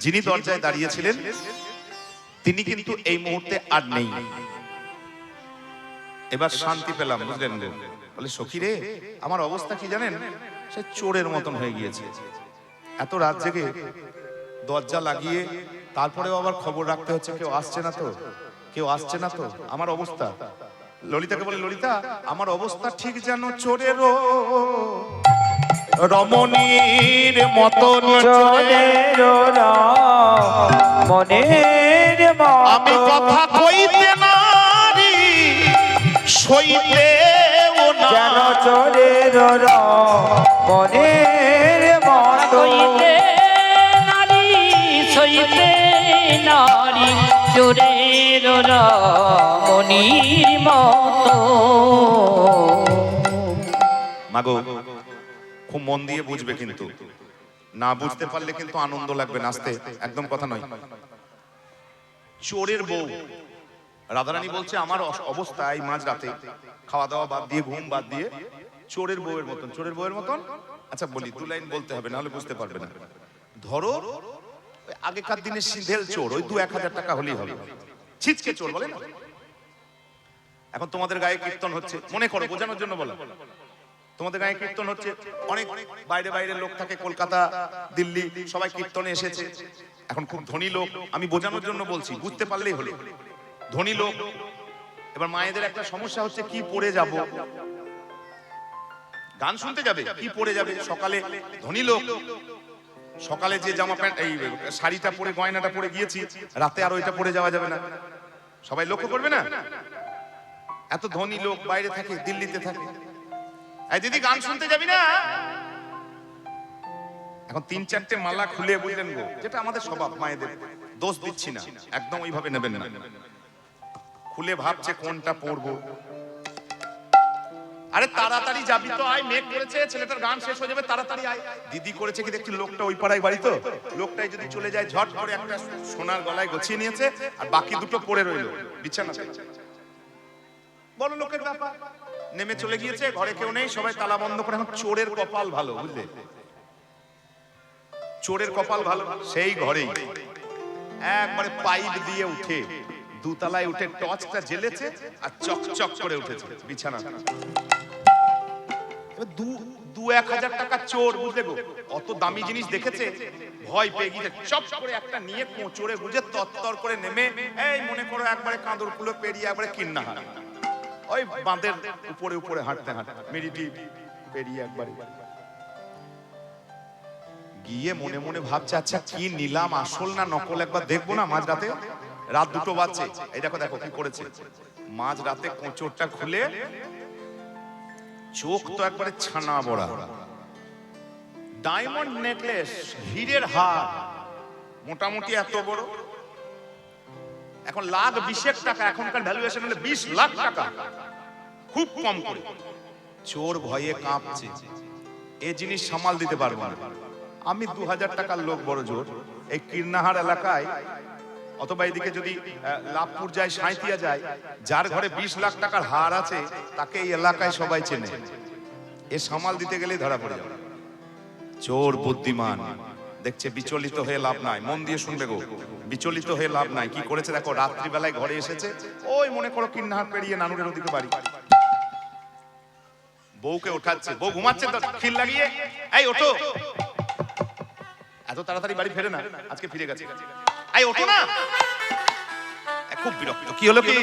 যিনি দরজায় দাঁড়িয়েছিলেন তিনি কিন্তু এই মুহূর্তে আর নেই। এবার শান্তি পেলাম, বুঝলেন? বলে সখী রে, আমার অবস্থা কি জানেন, সে চোরের মতন হয়ে গিয়েছে। এত রাত জেগে দরজা লাগিয়ে তারপরেও আবার খবর রাখতে হচ্ছে, কেউ আসছে না তো, কেউ আসছে না তো। আমার অবস্থা, ললিতাকে বলে ললিতা আমার অবস্থা ঠিক যেন চোরেরও রমণীর মতন, চোরের মনের আমি কথা কইতে নারি সইতে যেন চোরের মনের মতো নারী সইতে নারী চোরের মনির মতো। মাগো খুব মন দিয়ে বুঝবে, কিন্তু না বুঝতে পারলে কিন্তু আনন্দ লাগবে নাচতে, একদম কথা নয়। চোরের বউ রাধারানী বলছে আমার অবস্থা এই মাঝ রাতে, খাওয়া দাওয়া বাদ দিয়ে, ঘুম বাদ দিয়ে, চোরের বউয়ের মতন। চোরের বউয়ের মতন, আচ্ছা বলি, দু লাইন বলতে হবে, নাহলে বুঝতে পারবে না। ধরো আগেকার দিনে সিধেল চোর, ওই 2-1000 টাকা হলেই হবে, ছিচকে চোর বলে না। এখন তোমাদের গায়ে কীর্তন হচ্ছে, মনে করো বোঝানোর জন্য বলো, তোমাদের গায়ে কীর্তন হচ্ছে, অনেক বাইরে বাইরের লোক থাকে, কলকাতা দিল্লি সবাই কীর্তনে এসেছে। এখন খুব ধনী লোক, আমি বোঝানোর জন্য বলছি, বুঝতে পারলেই হলো। ধনী লোক, এবার মায়েদের একটা সমস্যা হচ্ছে কি পরে যাব, গান শুনতে যাবে কি পরে যাবে। সকালে ধনী লোক, সকালে যে জামা প্যান্ট এই শাড়িটা পরে গয়নাটা পরে গিয়েছি, রাতে আর ওইটা পরে যাওয়া যাবে না, সবাই লক্ষ্য করবে না। এত ধনী লোক বাইরে থাকে, দিল্লিতে থাকে, এই দিদি গান শুনতে যাবি না? এখন 3-4টে মালা খুলে, বুঝলেন গো, যেটা আমাদের স্বভাব মায়েদের, দোষ দিচ্ছি না, একদম ওইভাবে নেবেন না। খুলে ভাবছে কোনটা পরবো। আরে তাড়াতাড়ি যাবি তো, আয়, মেঘ করেছে, ছেলেটার গান শেষ হয়ে যাবে, তাড়াতাড়ি আয়। দিদি করেছে কি দেখছি, লোকটা ওই পাড়ায় বাড়ি তো, লোকটাই যদি চলে যায় ঝট করে একটা সোনার গলায় গছিয়ে নিয়েছে, আর বাকি দুটো পড়ে রইলো বিছানাতে। বড় লোকের ব্যাপার, নেমে চলে গিয়েছে, ঘরে কেউ নেই, সবাই তালা বন্ধ করে। এখন চোরের কপাল ভালো, বুঝলে, চোরের কপাল ভালো, সেই ঘরেই একবারে পাইপ দিয়ে উঠে দুতলায় উঠে টর্চটা জ্বেলেছে আর চকচক করে উঠেছে বিছানা। এবার 2-1000 টাকা চোর, বুঝলে গো, অত দামি জিনিস দেখেছে, ভয় পেয়ে গিয়ে চপ করে একটা নিয়ে চোরে গুজে তত্তর করে নেমে, এই মনে করো একবারে কাঁদর কুলো পেরিয়ে একবারে কিন্নাহার, ওই বাঁধের উপরে উপরে হাঁটতে হাঁটতে মেরিটি পেরিয়ে একবারে গিয়ে মনে মনে ভাবছে, আচ্ছা কি নিলাম, আসল না নকল, একবার দেখবো না। মাঝরাতে, রাত 2টো বাজছে, এই দেখো দেখো কি করেছে। মাঝরাতে কোঁচরটা খুলে, চোখ তো একবারে ছানা বড়া, ডায়মন্ড নেকলেস, হীরের হার, মোটামুটি এত বড়। এখন 1,20,000 টাকা, এখনকার ভ্যালুয়েশন হলে 20 লাখ টাকা, খুব কম করে। চোর ভয়ে কাঁপছে, এই জিনিস সামাল দিতে পারবো না আমি। 2000 টাকার লোক বড় জোর, এই কীর্ণাহার এলাকায় অথবা এদিকে যদি লাভপুর যায়, সাঁইতিয়া যায়, যার ঘরে 20 লাখ টাকার হার আছে তাকে এই এলাকায় সবাই চেনে। এ সামাল দিতে গেলেই ধরা পড়ে যাবে। চোর বুদ্ধিমান, দেখছে বিচলিত হয়ে লাভ নাই, মন দিয়ে শুনবে গো, বিচলিত হয়ে লাভ নাই। কি করেছে দেখো, রাত্রিবেলায় ঘরে এসেছে, ওই মনে করো কীর্ণাহার পেরিয়ে নানুরের ওদিকে বাড়ি, বউকে ওঠাচ্ছে, বউ ঘুমাচ্ছে তো খিল লাগিয়ে, এই ওঠো। এত তাড়াতাড়ি বাড়ি ফেরে না, আজকে ফিরে গেছে, এই ওঠো না। খুব বিরক্ত, কি হলো কি,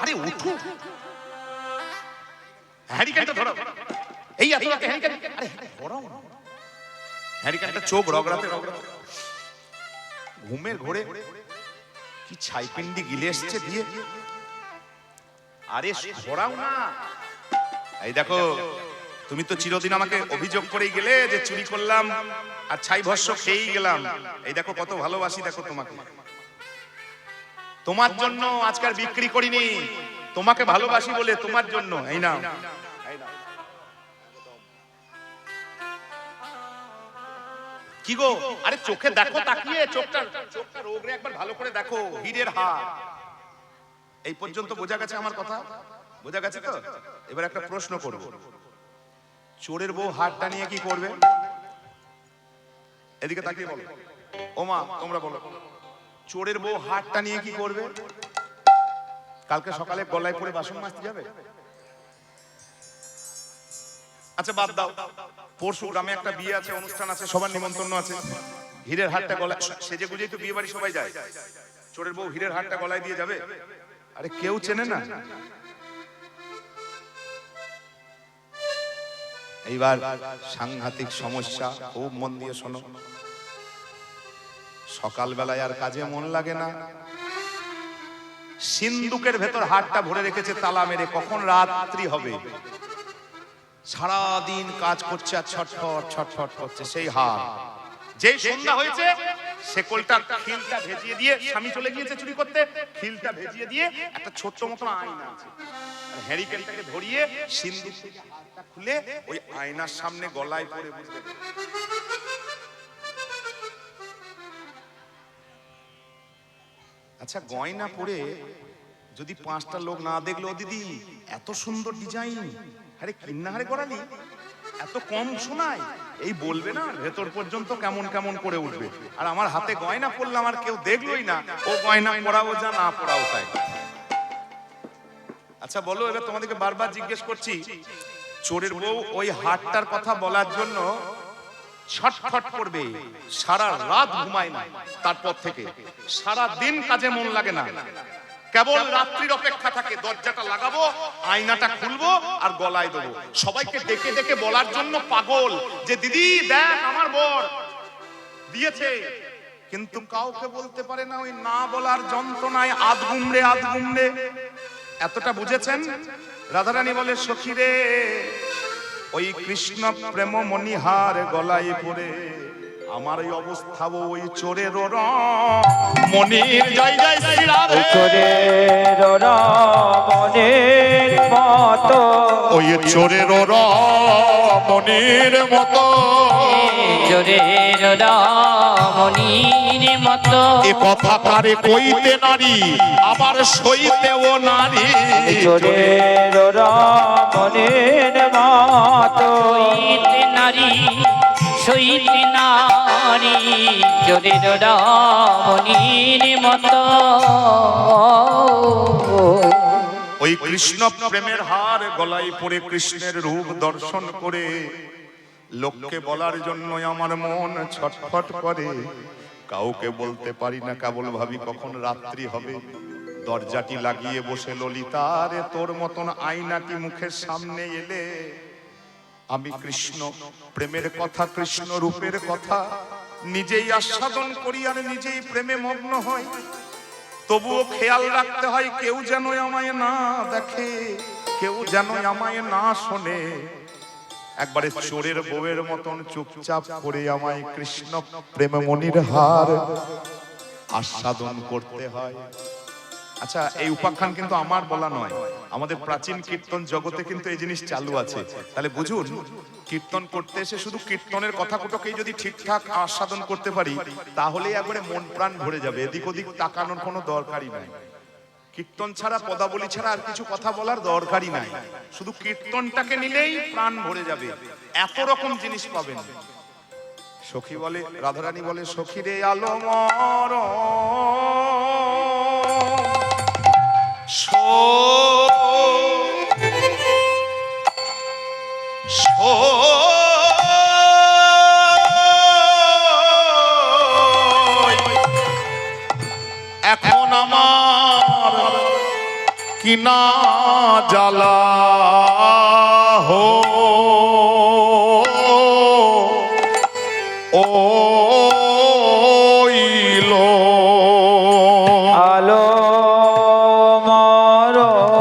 আরে ওঠো, হ্যারিকেনটা ধরো, এই এত রাতে হ্যারিকেন, আরে ধরাও না। হ্যারিকেনটা চোখ রগড়াতে রগড়াতে ঘুমের ঘোরে কি ছাইপিন্ডি গিলে এসছে দিয়ে, আরে ধরাও না। এই দেখো, তুমি তো চিরদিন আমাকে অভিযোগ করেই গেলে যে চুরি করলাম আর ছাই ভস্য খেয়েই গেলাম। এই দেখো কত ভালোবাসি, দেখো তোমাকে, তোমার জন্য আজকাল বিক্রি করিনি, তোমাকে ভালোবাসি বলে তোমার জন্য। এই নাও, কি গো, আরে চোখে দেখো তাকিয়ে, চোখটা রোগরে একবার ভালো করে দেখো, হীরের হার। এই পর্যন্ত বোঝা গেছে আমার কথা, বোঝা গেছে তো? এবার একটা প্রশ্ন করব, চোরের বউ হারটা নিয়ে কি করবে? এদিকে তাকিয়ে বলো। ওমা তোমরা বলো, চোরের বউ হাতটা নিয়ে কি করবে? কালকে সকালে গলায় পরে বাসন মাজতে যাবে? আচ্ছা বাদ দাও, পরশু গ্রামে একটা বিয়ে আছে, অনুষ্ঠান আছে, সবার নিমন্ত্রণ আছে, হীরের হারটা গলায়, সেজে গুজেই তো বিয়ে বাড়ি সবাই যায়, চোরের বউ হীরের হারটা গলায় দিয়ে যাবে? আরে কেউ চেনে না। এইবার সাংঘাতিক সমস্যা, খুব মন দিয়ে শোনো। সকালবেলায় আর কাজে মন লাগে না, সিন্দুকের ভেতর হাতটা ভরে রেখেছে তালা মেরে, কখন রাত্রি হবে। সারাদিন কাজ করছে আর ছটফট ছটফট করছে, সেই হাত যেই সন্ধ্যা হয়েছে শেকলটা খিলটা ভেজিয়ে দিয়ে, স্বামী চলে গিয়েছে চুরি করতে, খিলটা ভেজিয়ে দিয়ে একটা ছোট্ট মতো আয়না আছে, আর হ্যারিকেনটাকে ধরিয়ে সিন্দুক থেকে হাতটা খুলে ওই আয়নার সামনে গলায় পরে বসে। আচ্ছা গয়না পরে যদি 5টা লোক না দেখলো, দিদি এত সুন্দর ডিজাইন, আরে কিন্নাহারে করালি, এত কম শোনায়, এই বলবে না, ভেতর পর্যন্ত কেমন কেমন করে উঠবে। আর আমার হাতে গয়না পরলাম আর কেউ দেখলোই না, ও গয়না পরাও যা না পরাও তাই। আচ্ছা বলো, এবার তোমাদেরকে বারবার জিজ্ঞেস করছি, চোরের বউ ওই হাটটার কথা বলার জন্য ছটফট করবে, সারা রাত ঘুমায় না, তারপর থেকে সারা দিন কাজে মন লাগে না, কেবল রাত্রির অপেক্ষা থাকে, দরজাটা লাগাবো, আয়নাটা খুলবো আর গলায় দেবো, সবাইকে ডেকে ডেকে বলার জন্য পাগল যে দিদি দেখ আমার বর দিয়েছে, কিন্তু কাউকে বলতে পারে না, ওই না বলার যন্ত্রণায় আধ গুমড়ে আধ গুমড়ে। এতটা বুঝেছেন? রাধারানী বলে সখী রে, ওই কৃষ্ণ প্রেম মণিহার গলায় পরে আমার এই অবস্থা, ওই চোরের মনির জয় জয় শ্রীরাম, চোরের মনের মতো, ওই চোরের মনির মতো, চোরের মনির মতো, এ কথা কারে কইতে নারী, আবার সইতেও নারী, চোরের মনের মতো, সইতে নারী সইতে নারী, চোরের মনির মতো। ওই কৃষ্ণ প্রেমের হার গলায় পরে কৃষ্ণের রূপ দর্শন করে লোককে বলার জন্য আমার মন ছটফট করে, কাউকে বলতে পারি না, কেবল ভাবি কখন রাত্রি হবে, দরজাটি লাগিয়ে বসে ললিতা, রে তোর মতন আয়নাটি মুখের সামনে এলে আমি কৃষ্ণ প্রেমের কথা, কৃষ্ণ রূপের কথা নিজেই আস্বাদন করি আর নিজেই প্রেমে মগ্ন হই, তবুও খেয়াল রাখতে হয় কেউ যেন আমায় না দেখে, কেউ যেন আমায় না শোনে, একবারে চোরের বউয়ের মতন চুপচাপ করে আমায় কৃষ্ণ প্রেম মনির হার আস্বাদন করতে হয়। আচ্ছা এই উপাখ্যান কিন্তু আমার বলা নয়, আমাদের প্রাচীন কীর্তন জগতে কিন্তু এই জিনিস চালু আছে। তাহলে বুঝুন, কীর্তন করতে এসে শুধু কীর্তনের কথাগুলোকেই যদি ঠিকঠাক আস্বাদন করতে পারি, তাহলেই একবারে মন প্রাণ ভরে যাবে, এদিক ওদিক তাকানোর কোনো দরকারই নাই। কীর্তন ছাড়া, পদাবলী ছাড়া আর কিছু কথা বলার দরকারই নাই, শুধু কীর্তনটাকে নিলেই প্রাণ ভরে যাবে, এত রকম জিনিস পাবেন। সখী বলে, রাধারানী বলে, সখী রে আলো মর এখন আমার কিনা জ্বালা হো ও আলো মরমে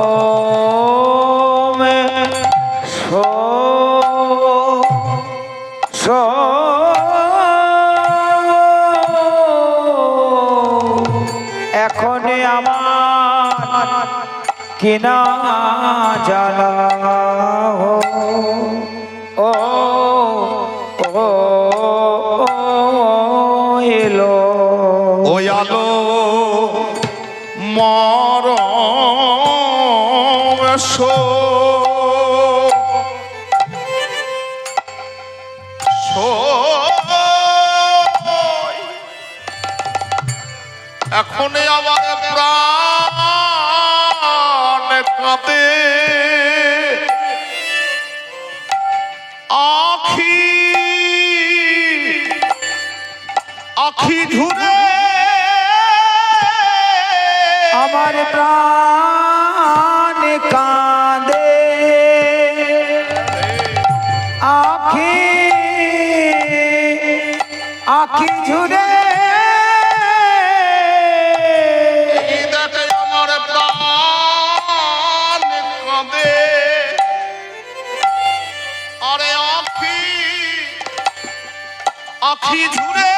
এখন আমার কিনা জ্বালা ও ও এলো, ওই আলো মরম এখন আমার প্রাণ কাঁদে আখি আখি ঝুরে আমার প্রাণ কাঁদে আখি আখি ঝুরে দেখে আমার প্রাণ কাঁদে আরে আখি আখি ঝুরে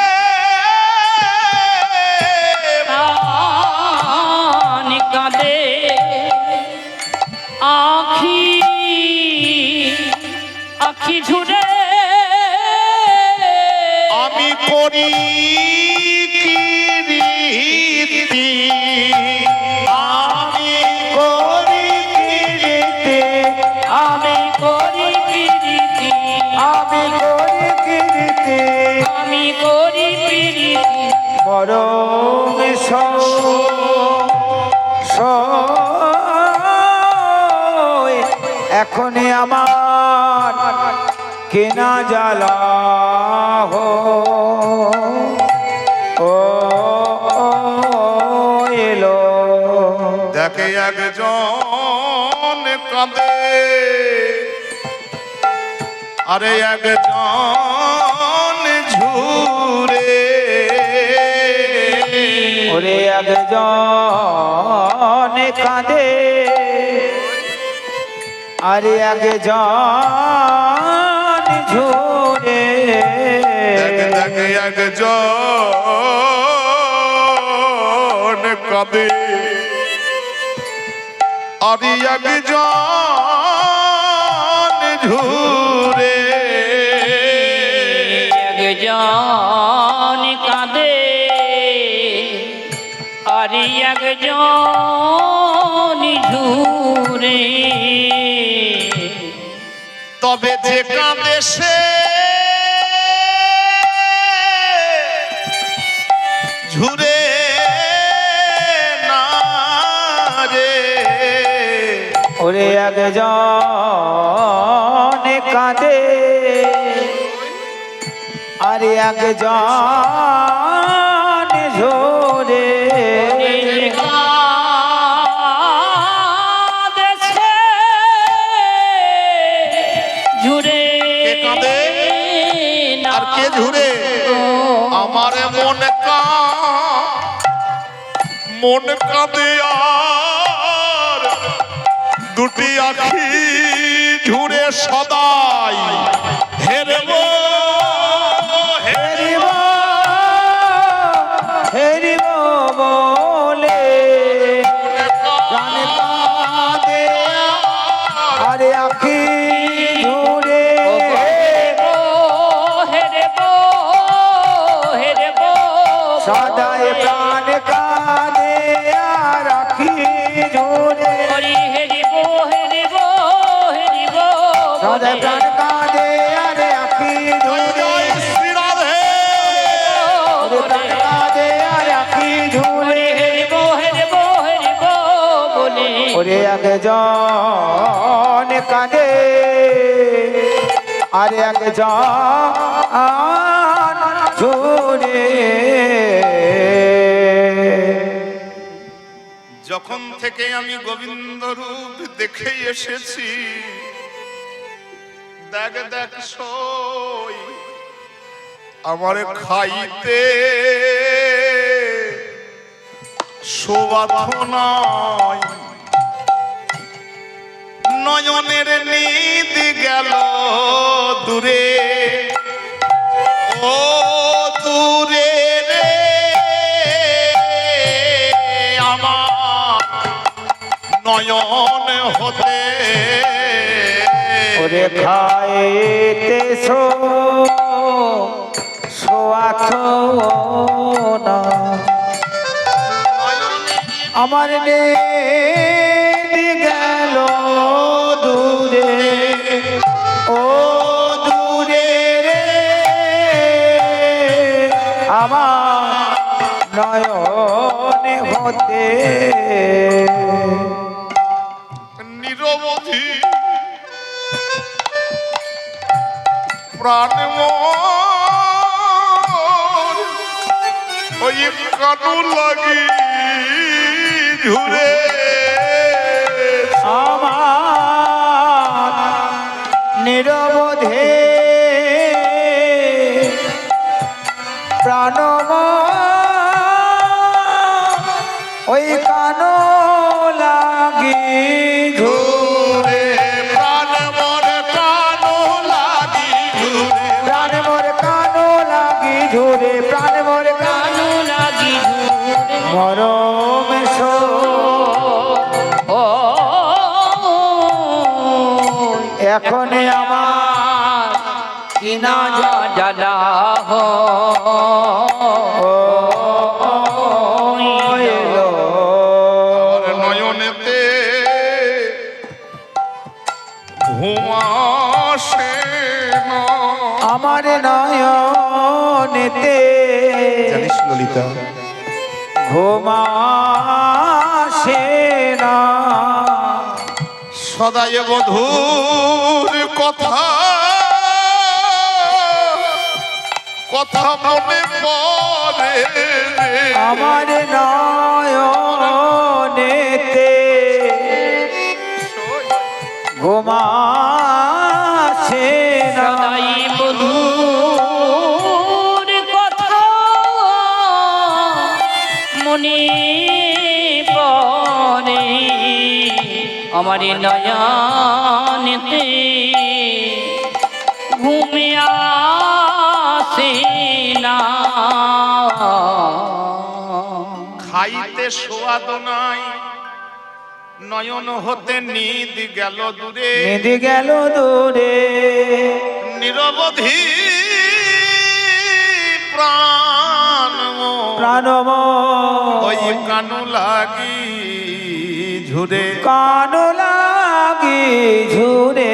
প্রাণ কাঁদে আখি আখি ঝুরে আমি করি কি রীতি আমি করি কি রীতি আমি করি প্রীতি আমি করি কীর্তি আমি করি প্রীতি পরম এখন আমার কেনা জ্বালা হো ও এলো দেখে একজন কাঁদে আরে একজন ঝুরে ওরে একজন কাঁদে আরে একজন ঝুরে দেখে দেখে একজন কাঁদে আরে একজন ঝুরে একজন কাঁদে আর একজন ঝুরে তবে যে কাঁদে সে ঝুরে না রে ওরে একজন কাঁদে আর একজন ঝরে কাঁদেছে ঝুরে কে কাঁদে আর কে ঝুরে আমার মন কাঁদে আর দুটি আখি ঝুরে সদাই হেরব হেরিব হেরিব বলে প্রাণ কাঁদে আর আখি ঝরে সদায় প্রাণ কাঁদে আর আখি ঝরে সদায় প্রাণ কাঁদে আর আখি ঝরে শ্রীরাধে প্রাণ কাঁদে আর আখি ঝরে ওরে একজন কাঁদে আর একজন ঝরে যখন থেকে আমি গোবিন্দ রূপ দেখে এসেছি দেখ দেখ সই আমার খাইতে শোভাত নয় নয়নের নিদ গেল দূরে ও দূরে রে আমার নয়ন হতে ওরে খাইতে সোয়াথ না আমার নে গেল দূরে ও দূরে রে আমার নয়নে হতে নিরবধি প্রাণ ওই কানু লাগি ঝুরে আমার নিরবধে প্রাণম ওই কানো লাগি ঝুরে প্রাণ মন কানু লাগি ঝুরে প্রাণ মোর কানো লাগি ঝুরে প্রাণ মোর কানু লাগি ঝুরে মরমে সো ও এখন আমার কিনা জ্বালা এলো আমার নয়নেতে ঘুমাসে না আমার নয়নেতে জানিস ললিতা ঘুমাসে না সদায় বধুর কথা কথা মনে পড়ে আমার নয়নেতে ঘুমাসে না সদাই বধুর কথা মনে পড়ে আমার নয়নেতে ঘুমে আসে না খাইতে সোয়াদ নাই নয়ন হতে নিদ গেল দূরে নিধি গেল দূরে নিরবধি প্রাণ প্রাণম ওই কানু লাগি ঝুরে কানো লাগি ঝুরে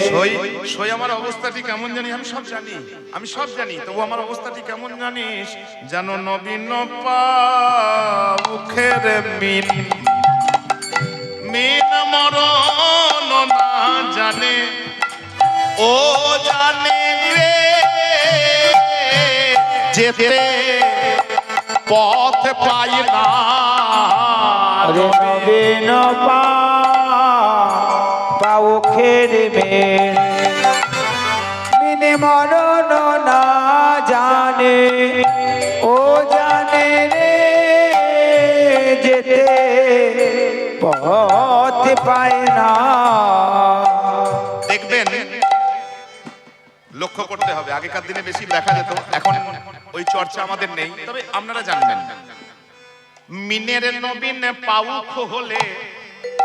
সই সই আমার অবস্থাটি কেমন জানি আমি সব জানি তবু আমার অবস্থাটি কেমন জানিস যেন নবীন মুখের মিন মিন মরণ না জানে ও জানে রে যেতে পথ পাই না রবিন পাউখের মিনে মরণ না জানে ও জানে রে যেতে পথ পায় না দেখবেন লক্ষ্য করতে হবে আগেকার দিনে বেশি দেখা যেত এখন ওই চর্চা আমাদের নেই তবে আপনারা জানবেন মিনের নবীন পাউখ হলে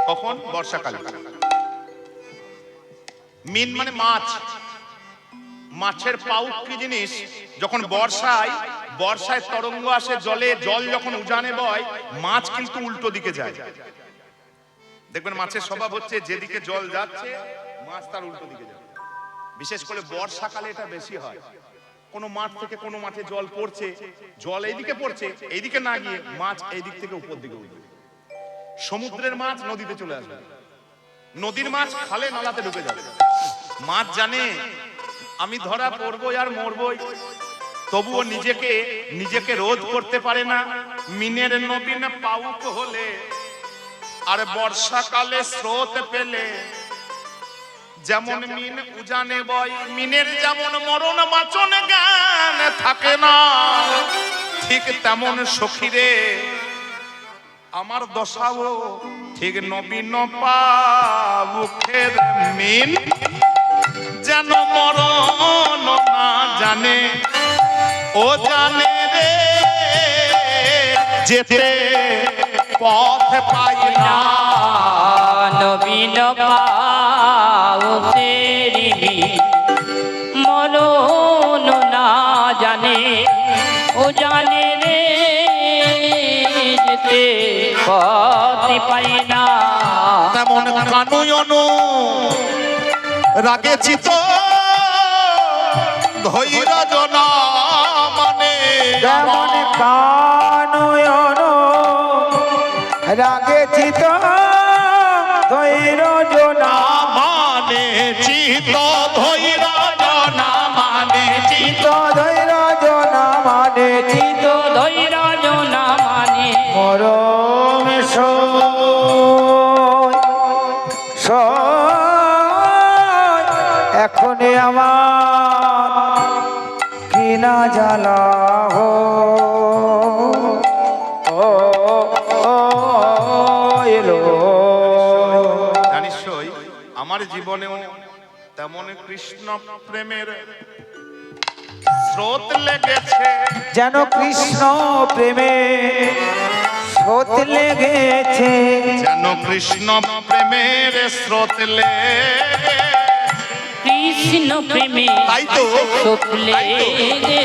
কখন বর্ষাকালে মিন মানে মাছ মাছের পাউক কি জিনিস যখন বর্ষায় তরঙ্গ আসে জলে জল যখন উজানে বয় মাছ কিন্তু উল্টো দিকে যায় দেখবেন মাছের স্বভাব হচ্ছে যেদিকে জল যাচ্ছে মাছ তার উল্টো দিকে যাবে বিশেষ করে বর্ষাকালে এটা বেশি হয় কোনো মাঠ থেকে কোনো মাঠে জল পড়ছে জল এইদিকে পড়ছে এইদিকে না গিয়ে মাছ এইদিক থেকে উপর দিকে উঠবে সমুদ্রের মাছ নদীতে চলে আসবে নদীর মাছ খালে নালাতে ঢুকে যাবে মাছ জানে আমি ধরা পড়বই আর মরবই তবুও নিজেকে রোধ করতে পারে না মিনের নবীন পাউক হলে আর বর্ষাকালে স্রোত পেলে যেমন মিন উজানে বয় মিনের যেমন মরণ বাঁচন জ্ঞান থাকে না ঠিক তেমন সখীরে আমার দশাও ঠিক নবীন পাবুকের মিন যেন মরণ না জানে ও জানে রে যেতে পথ পাই না নবীন পাউতেরি মরণ না জানে ও জানে রে যেতে পথ পাই না তেমন কানুয়নু রাগে চিত ধৈর্য জনা মানে যেমন রাগে চিত ধৈর্য জনা মানে চিত ধৈর্য না মানে চিত ধৈর্য জনা মানে চিত তো ধৈর্য না মানে মরম এখন আমার কিনা জ্বালা হো ও এলো জানিস সই, আমার জীবনেও তেমন কৃষ্ণ প্রেমের স্রোত লেগেছে। যেন কৃষ্ণ প্রেমে স্রোত লেগেছে যেন কৃষ্ণ প্রেমের স্রোত লেগে কৃষ্ণ প্রেমে তাই তো, শুকলে তাই তো। গেছে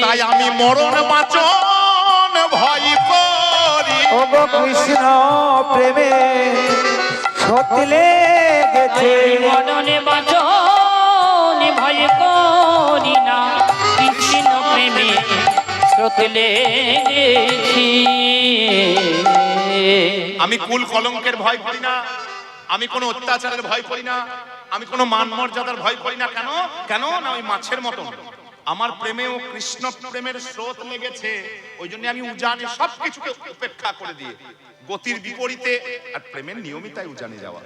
তাই আমি মরণ বাঁচন ভয় করি। ও গো কৃষ্ণ প্রেমে স্রোত লেগেছে মরণে বাঁচন ভয় করি না কৃষ্ণ প্রেমে স্রোত লেগেছি আমি কুল কলঙ্কের ভয় করি না, আমি কোনো অত্যাচারের ভয় করি না, আমি কোনো মান মর্যাদার ভয় করি না। কেন? কেন না ওই মাছের মতন আমার প্রেমেও কৃষ্ণ প্রেমের স্রোত লেগেছে। ওই জন্য আমি উজানে সবকিছুকে উপেক্ষা করে দিয়ে গতির বিপরীতে আর প্রেমের নিয়মিতায় উজানে যাওয়া।